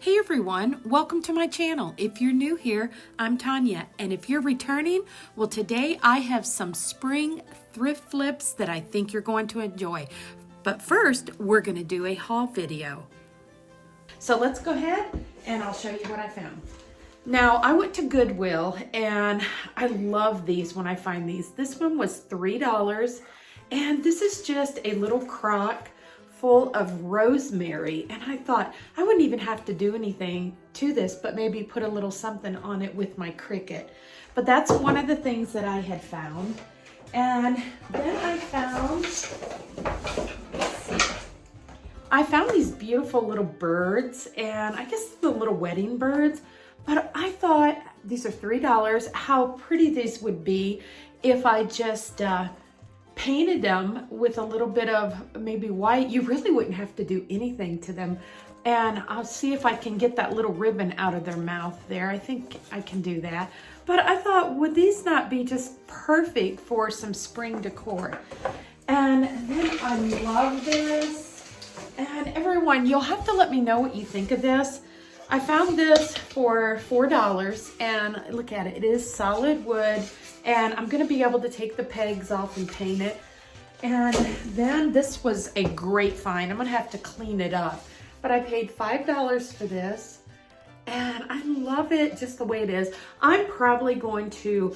Hey everyone, welcome to my channel. If you're new here, I'm Tonya, and if you're returning, well today I have some spring thrift flips that I think you're going to enjoy. But first, we're going to do a haul video. So let's go ahead and I'll show you what I found. Now, I went to Goodwill and I love these when I find these. This one was $3 and this is just a little crock full of rosemary, and I thought I wouldn't even have to do anything to this but maybe put a little something on it with my Cricut. But that's one of the things that I had found. And then I found these beautiful little birds, and I guess the little wedding birds, but I thought these are $3, how pretty these would be if I just painted them with a little bit of maybe white. You really wouldn't have to do anything to them. And I'll see if I can get that little ribbon out of their mouth there. I think I can do that. But I thought, would these not be just perfect for some spring decor? And then I love this. And everyone, you'll have to let me know what you think of this. I found this for $4, and look at it. It is solid wood, and I'm gonna be able to take the pegs off and paint it. And then this was a great find. I'm gonna have to clean it up, but I paid $5 for this, and I love it just the way it is. I'm probably going to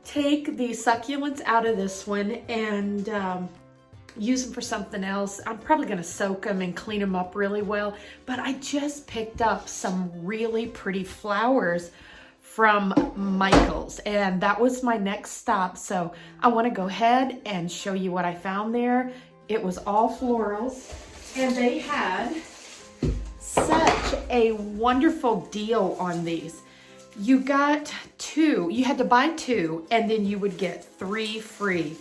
take the succulents out of this one and use them for something else. I'm probably gonna soak them and clean them up really well, but I just picked up some really pretty flowers from Michael's, and that was my next stop. So I wanna go ahead and show you what I found there. It was all florals, and they had such a wonderful deal on these. You got two, you had to buy two, and then you would get 3 free.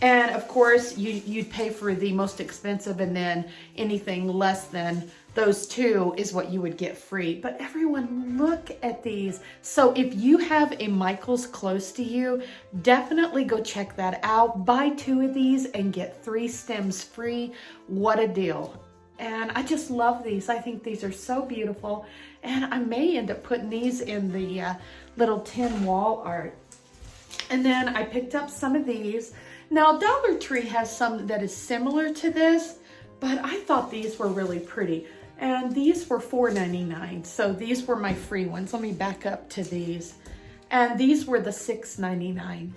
And of course, you'd pay for the most expensive, and then anything less than those 2 is what you would get free. But everyone, look at these. So if you have a Michael's close to you, definitely go check that out. Buy 2 of these and get 3 stems free. What a deal. And I just love these. I think these are so beautiful. And I may end up putting these in the little tin wall art. And then I picked up some of these. Now, Dollar Tree has some that is similar to this, but I thought these were really pretty. And these were $4.99, so these were my free ones. Let me back up to these. And these were the $6.99.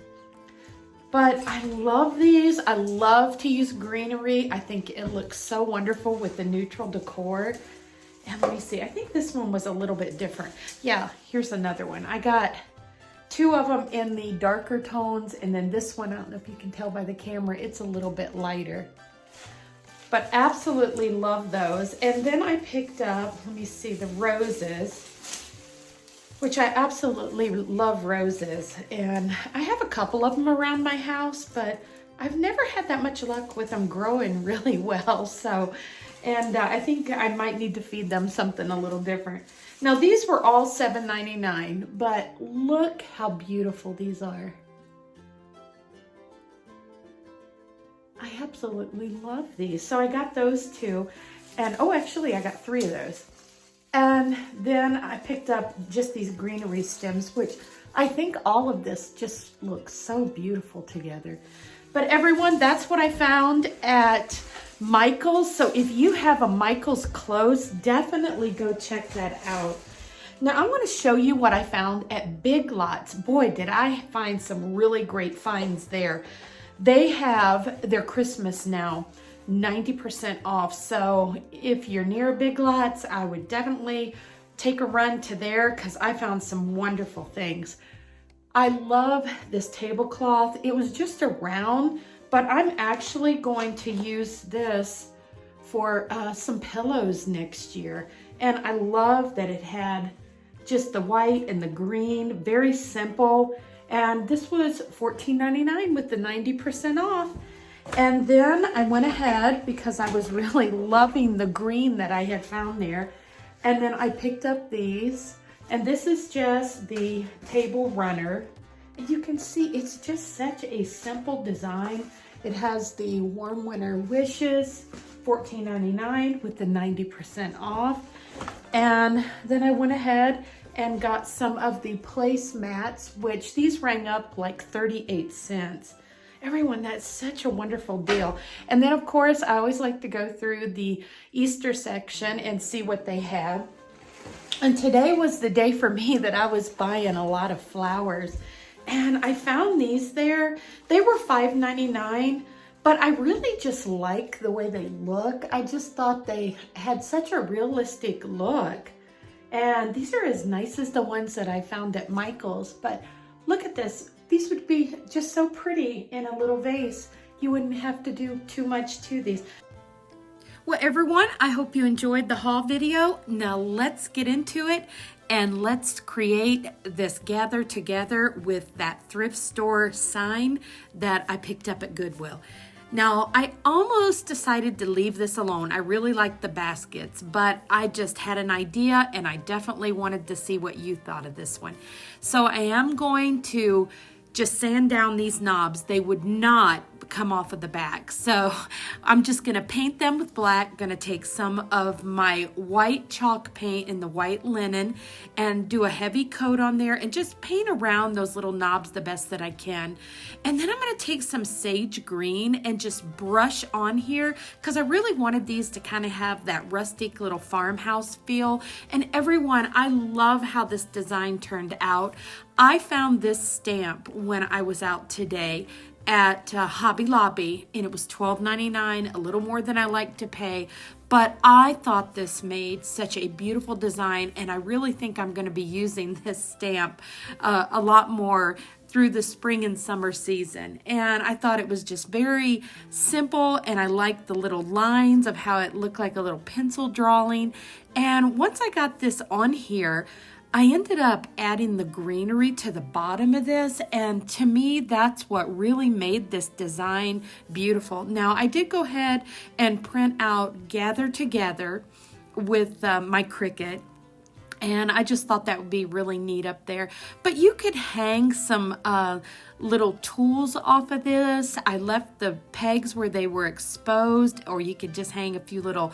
But I love these. I love to use greenery. I think it looks so wonderful with the neutral decor. And let me see, I think this one was a little bit different. Yeah, here's another one. I got 2 of them in the darker tones, and then this one, I don't know if you can tell by the camera, it's a little bit lighter. But absolutely love those. And then I picked up, let me see, the roses, which I absolutely love roses. And I have a couple of them around my house, but I've never had that much luck with them growing really well. So, and I think I might need to feed them something a little different. Now, these were all $7.99, but look how beautiful these are. I absolutely love these. So I got those 2. And oh, actually, I got 3 of those. And then I picked up just these greenery stems, which I think all of this just looks so beautiful together. But everyone, that's what I found at Michael's. So if you have a Michael's close, definitely go check that out. Now I'm going to show you what I found at Big Lots. Boy, did I find some really great finds there. They have their Christmas now 90% off. So if you're near Big Lots, I would definitely take a run to there because I found some wonderful things. I love this tablecloth. It was just a round, but I'm actually going to use this for some pillows next year. And I love that it had just the white and the green, very simple. And this was $14.99 with the 90% off. And then I went ahead because I was really loving the green that I had found there. And then I picked up these. And this is just the table runner. And you can see it's just such a simple design. It has the warm winter wishes, $14.99 with the 90% off. And then I went ahead and got some of the placemats, which these rang up like 38 cents. Everyone, that's such a wonderful deal. And then of course, I always like to go through the Easter section and see what they had. And today was the day for me that I was buying a lot of flowers. And I found these there. They were $5.99, but I really just like the way they look. I just thought they had such a realistic look. And these are as nice as the ones that I found at Michael's, but look at this. These would be just so pretty in a little vase. You wouldn't have to do too much to these. Well, everyone, I hope you enjoyed the haul video. Now let's get into it and let's create this gather together with that thrift store sign that I picked up at Goodwill. Now, I almost decided to leave this alone. I really like the baskets, but I just had an idea and I definitely wanted to see what you thought of this one. So I am going to just sand down these knobs. They would not come off of the back. So I'm just gonna paint them with black, gonna take some of my white chalk paint in the white linen and do a heavy coat on there and just paint around those little knobs the best that I can. And then I'm gonna take some sage green and just brush on here because I really wanted these to kind of have that rustic little farmhouse feel. And everyone, I love how this design turned out. I found this stamp when I was out today at Hobby Lobby, and it was $12.99, a little more than I like to pay, but I thought this made such a beautiful design, and I really think I'm going to be using this stamp a lot more through the spring and summer season. And I thought it was just very simple, and I liked the little lines of how it looked like a little pencil drawing. And once I got this on here, I ended up adding the greenery to the bottom of this, and to me, that's what really made this design beautiful. Now, I did go ahead and print out Gather Together with my Cricut, and I just thought that would be really neat up there. But you could hang some little tools off of this. I left the pegs where they were exposed, or you could just hang a few little,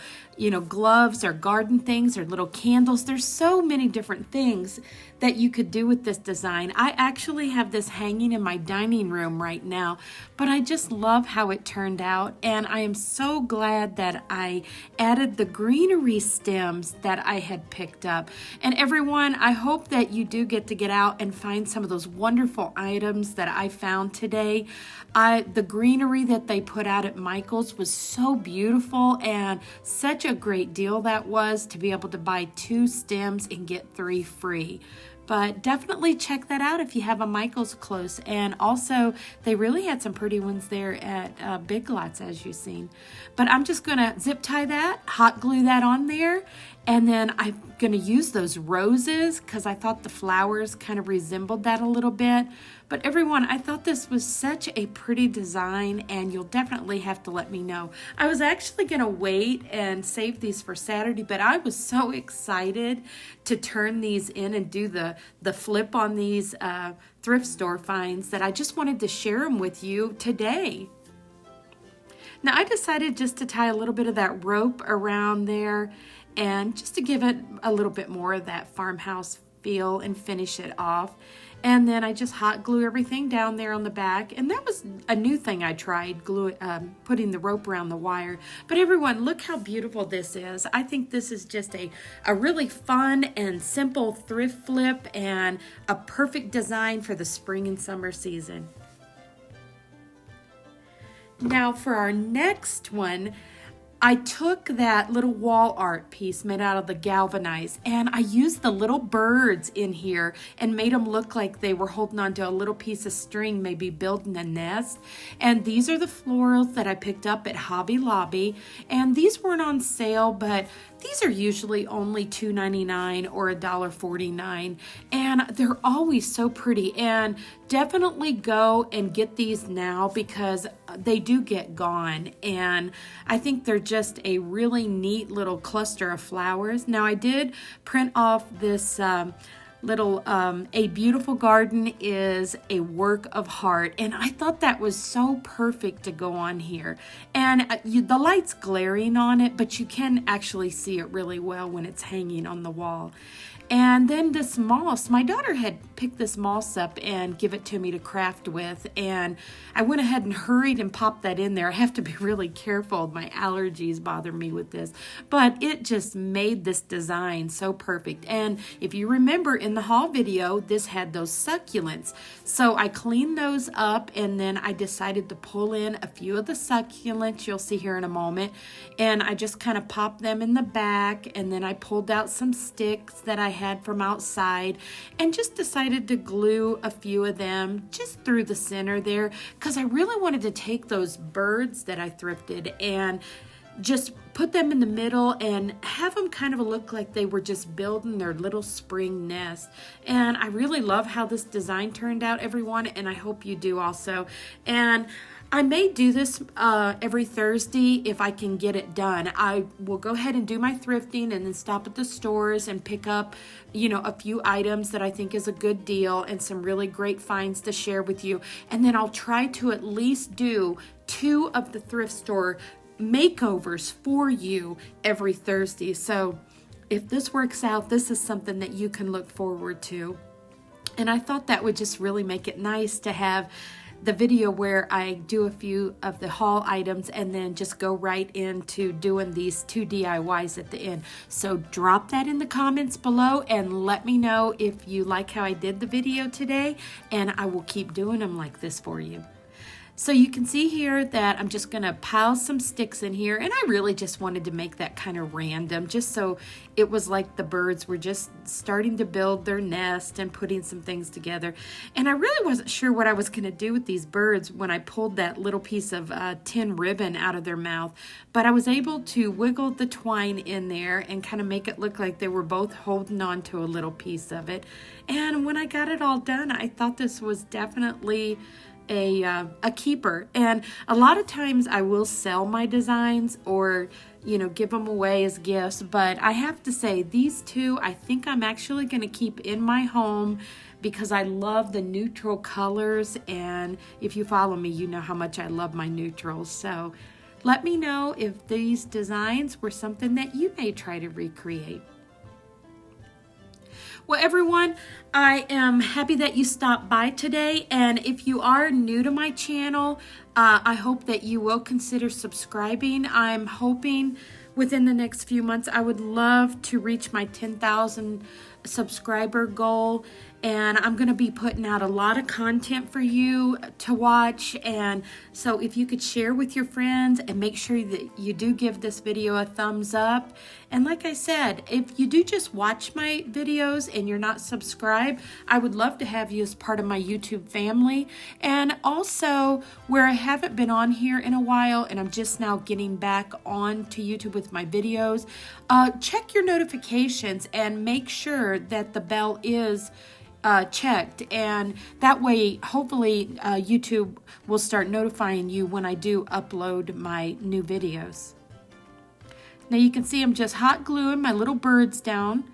gloves or garden things or little candles. There's so many different things that you could do with this design. I actually have this hanging in my dining room right now, but I just love how it turned out, and I am so glad that I added the greenery stems that I had picked up. And everyone, I hope that you do get to get out and find some of those wonderful items that I found today. The greenery that they put out at Michael's was so beautiful, and such a great deal that was to be able to buy 2 stems and get 3 free. But definitely check that out if you have a Michael's close. And also, they really had some pretty ones there at Big Lots, as you've seen. But I'm just going to zip tie that, hot glue that on there, and then I'm going to use those roses because I thought the flowers kind of resembled that a little bit. But everyone, I thought this was such a pretty design, and you'll definitely have to let me know. I was actually going to wait and save these for Saturday, but I was so excited to turn these in and do the flip on these thrift store finds that I just wanted to share them with you today. Now, I decided just to tie a little bit of that rope around there and just to give it a little bit more of that farmhouse feel and finish it off. And then I just hot glue everything down there on the back. And that was a new thing I tried, putting the rope around the wire. But everyone, look how beautiful this is. I think this is just a really fun and simple thrift flip and a perfect design for the spring and summer season. Now for our next one, I took that little wall art piece made out of the galvanized, and I used the little birds in here and made them look like they were holding onto a little piece of string, maybe building a nest. And these are the florals that I picked up at Hobby Lobby, and these weren't on sale, but these are usually only $2.99 or $1.49, and they're always so pretty. And definitely go and get these now because they do get gone, and I think they're just a really neat little cluster of flowers. Now, I did print off this little A Beautiful Garden is a Work of Heart, and I thought that was so perfect to go on here. And the light's glaring on it, but you can actually see it really well when it's hanging on the wall. And then this moss, my daughter had picked this moss up and give it to me to craft with, and I went ahead and hurried and popped that in there. I have to be really careful. My allergies bother me with this, but it just made this design so perfect. And if you remember in the haul video, this had those succulents. So I cleaned those up, and then I decided to pull in a few of the succulents you'll see here in a moment, and I just kind of popped them in the back, and then I pulled out some sticks that I had from outside and just decided to glue a few of them just through the center there, because I really wanted to take those birds that I thrifted and just put them in the middle and have them kind of look like they were just building their little spring nest. And I really love how this design turned out, everyone, and I hope you do also. And I may do this every Thursday if I can get it done. I will go ahead and do my thrifting and then stop at the stores and pick up, a few items that I think is a good deal and some really great finds to share with you. And then I'll try to at least do 2 of the thrift store makeovers for you every Thursday. So if this works out, this is something that you can look forward to. And I thought that would just really make it nice to have the video where I do a few of the haul items and then just go right into doing these 2 DIYs at the end. So drop that in the comments below and let me know if you like how I did the video today, and I will keep doing them like this for you. So you can see here that I'm just going to pile some sticks in here, and I really just wanted to make that kind of random, just so it was like the birds were just starting to build their nest and putting some things together. And I really wasn't sure what I was going to do with these birds when I pulled that little piece of tin ribbon out of their mouth, but I was able to wiggle the twine in there and kind of make it look like they were both holding on to a little piece of it. And when I got it all done, I thought this was definitely a keeper. And a lot of times I will sell my designs or give them away as gifts, but I have to say these 2 I think I'm actually going to keep in my home because I love the neutral colors, and if you follow me, you know how much I love my neutrals. So let me know if these designs were something that you may try to recreate. Well, everyone, I am happy that you stopped by today, and if you are new to my channel, I hope that you will consider subscribing. I'm hoping within the next few months I would love to reach my 10,000 subscriber goal, and I'm going to be putting out a lot of content for you to watch. And so if you could share with your friends and make sure that you do give this video a thumbs up. And like I said, if you do just watch my videos and you're not subscribed, I would love to have you as part of my YouTube family. And also, where I haven't been on here in a while and I'm just now getting back on to YouTube with my videos, check your notifications and make sure that the bell is checked, and that way hopefully YouTube will start notifying you when I do upload my new videos. Now you can see I'm just hot gluing my little birds down,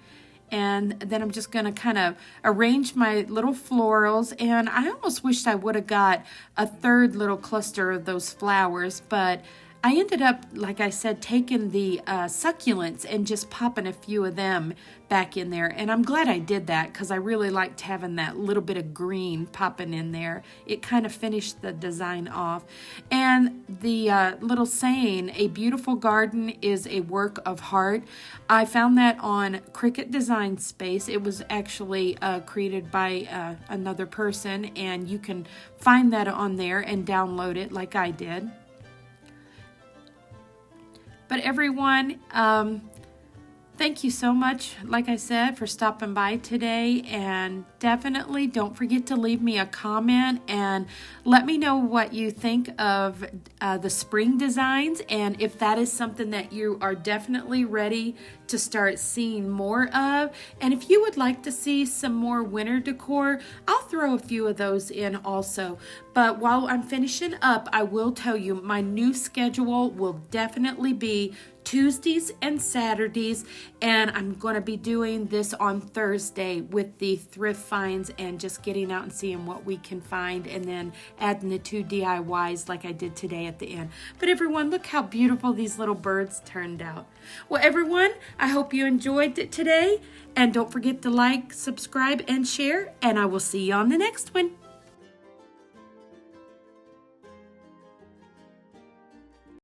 and then I'm just going to kind of arrange my little florals, and I almost wished I would have got a 3rd little cluster of those flowers, but I ended up, like I said, taking the succulents and just popping a few of them back in there. And I'm glad I did that because I really liked having that little bit of green popping in there. It kind of finished the design off. And the little saying, "A beautiful garden is a work of heart," I found that on Cricut Design Space. It was actually created by another person, and you can find that on there and download it like I did. But everyone, thank you so much, like I said, for stopping by today, and definitely don't forget to leave me a comment and let me know what you think of the spring designs, and if that is something that you are definitely ready to start seeing more of. And if you would like to see some more winter decor, I'll throw a few of those in also. But while I'm finishing up, I will tell you my new schedule will definitely be Tuesdays and Saturdays, and I'm going to be doing this on Thursday with the thrift finds and just getting out and seeing what we can find, and then adding the 2 DIYs like I did today at the end. But everyone, look how beautiful these little birds turned out. Well, everyone, I hope you enjoyed it today, and don't forget to like, subscribe, and share, and I will see you on the next one.